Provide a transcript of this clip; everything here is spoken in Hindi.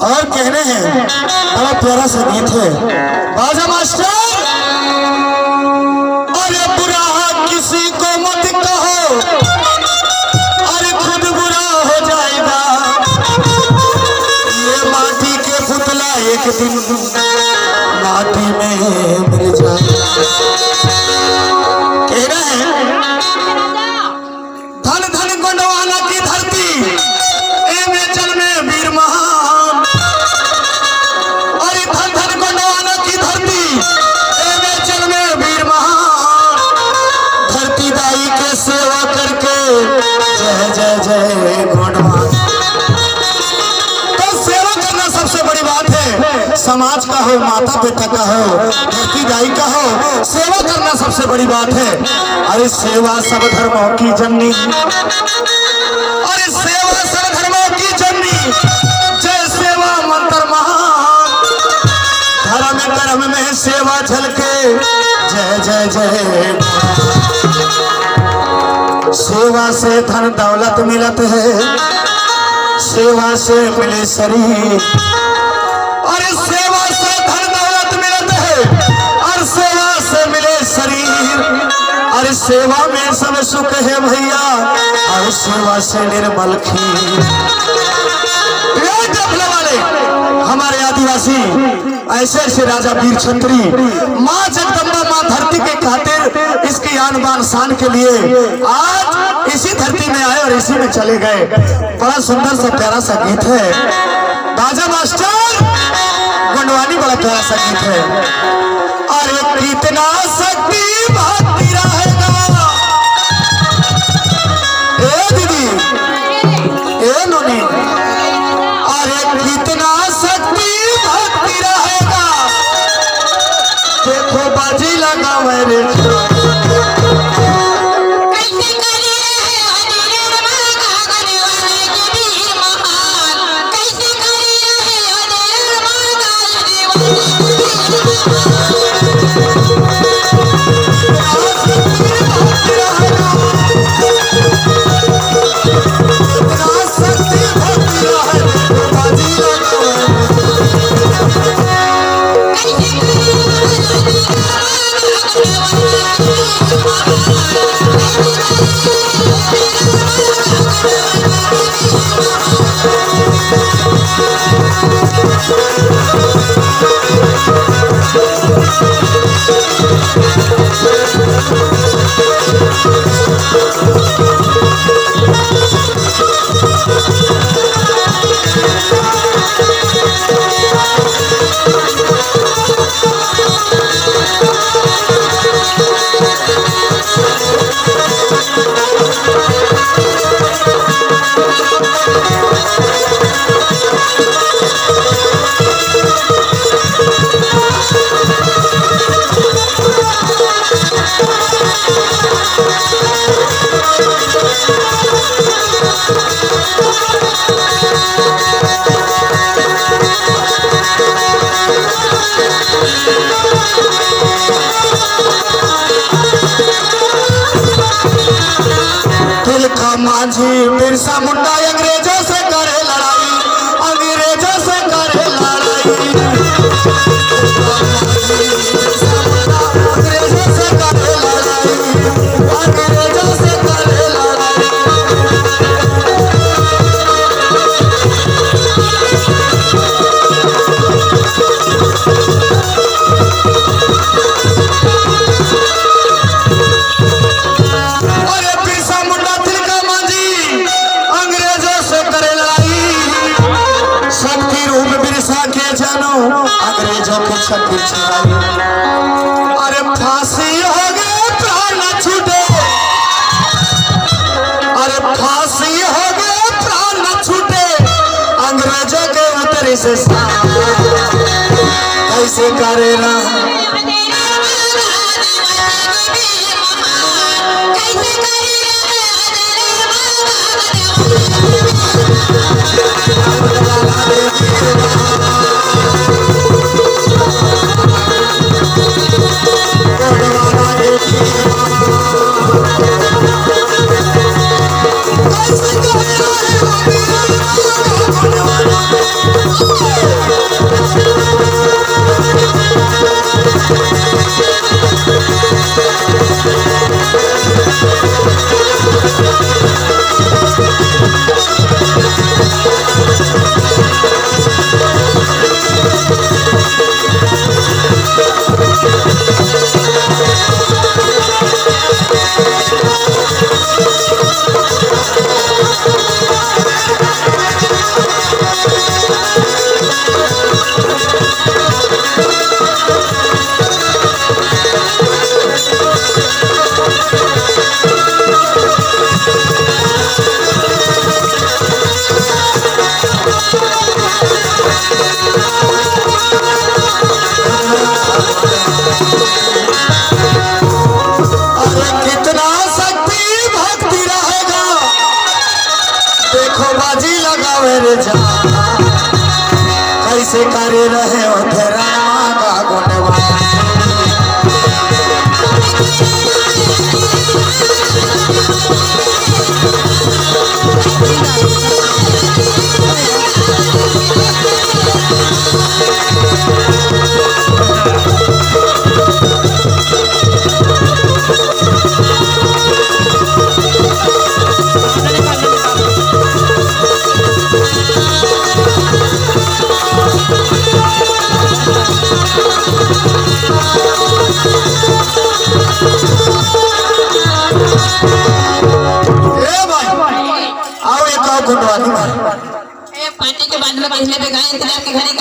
और कहने हैं बड़ा प्यारा सा गीत है। बाजा मास्टर, अरे बुरा किसी को मत कहो, अरे खुद बुरा हो जाएगा। ये माटी के पुतला एक दिन माटी में मिल जाएगा। कह रहे हैं धन धन गोंडवाना की धरती, ए में जन्मे वीर महान। अरे धन धन गोंडवाना की धरती, ए में जन्मे वीर महान। धरती दाई के सेवा करके जय जय जय गोंडवान। तो सेवा करना सबसे बड़ी बात है। समाज का हो, माता पिता का हो, धरती दाई का हो, सेवा करना सबसे बड़ी बात है। अरे सेवा सब धर्मों की जननी, अरे सेवा सब धर्मों की जननी, जय सेवा मंत्र महान। धर्म कर्म में सेवा झलके जय जय जय। सेवा से धन दौलत मिलत है, सेवा से मिले शरीर। अरे सेवा से धन दौलत मिलत है और सेवा से मिले शरीर। अरे सेवा में सब सुख है भैया, और सेवा से निर्मल खीर। वाले हमारे आदिवासी ऐसे ऐसे राजा वीर छत्री माँ जगदम्बा माँ धरती के खातिर इसकी आन बान शान के लिए आज इसी धरती में आए और इसी में चले गए। बड़ा सुंदर सा प्यारा सा गीत है। बाजा मास्टर गोंडवानी बड़ा प्यारा सा गीत है। अरे कितना शक्ति भक्ति रहेगा, ए दीदी ए नोनी, अरे कितना शक्ति भक्ति रहेगा। देखो बाजी लगा मेरे माझी बिरसा मुंडा अंग्रेजों से करे लड़ाई, अंग्रेजों से करे लड़ाई। अंग्रेजों से करे लड़ाई, अंग्रेजों से करे लड़ाई। अंग्रेजों की छठी छुड़ाई। अरे फांसी हो गए प्राण न छूटे, अरे फांसी हो गए प्राण न छूटे। अंग्रेजों के उतरे से कैसे करे ना Oh, कैसे करे रहे हो तेरा माँ का गोटवा पार्टी के बाद में पहले भी गए इंतजार के घड़ी